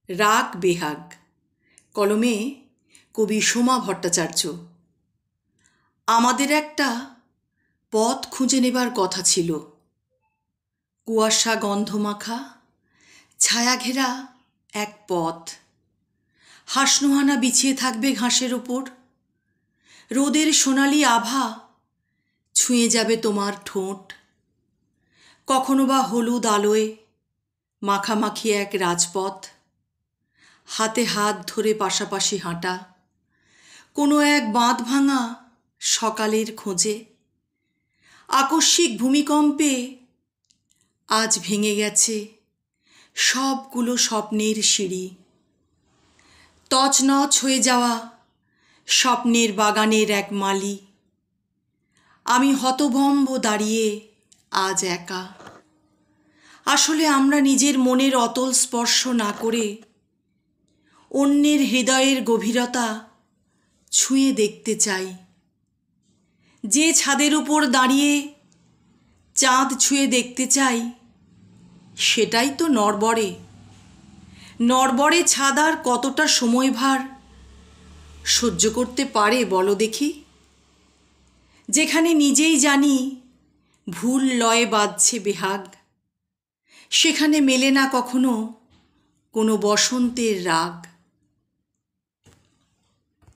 রাগ বেহাগ, কলমে কবি সোমা ভট্টাচার্য। আমাদের একটা পথ খুঁজে নেবার কথা ছিল। কুয়াশা গন্ধমাখা ছায়া ঘেরা এক পথ। হাসনোহানা বিছিয়ে থাকবে ঘাসের ওপর। রোদের সোনালি আভা ছুঁয়ে যাবে তোমার ঠোঁট। কখনো বা হলুদ আলোয় মাখামাখি এক রাজপথ। হাতে হাত ধরে পাশাপাশি হাঁটা কোনো এক বাঁধ ভাঙা সকালের খোঁজে। আকস্মিক ভূমিকম্পে আজ ভেঙে গেছে সবগুলো স্বপ্নের সিঁড়ি। তছনছ হয়ে যাওয়া স্বপ্নের বাগানের এক মালি। আমি হতভম্ব দাঁড়িয়ে আজ একা। আসলে আমরা নিজের মনের অতল স্পর্শ না করে অন্যের হৃদয়ের গভীরতা ছুঁয়ে দেখতে চাই। যে ছাদের উপর দাঁড়িয়ে চাঁদ ছুঁয়ে দেখতে চাই, সেটাই তো নড়বড়ে। নড়বড়ে ছাদ আর কতটা সময়ভার সহ্য করতে পারে বলো দেখি। যেখানে নিজেই জানি ভুল লয়ে বাজছে বেহাগ, সেখানে মেলে না কখনো কোনো বসন্তের রাগ।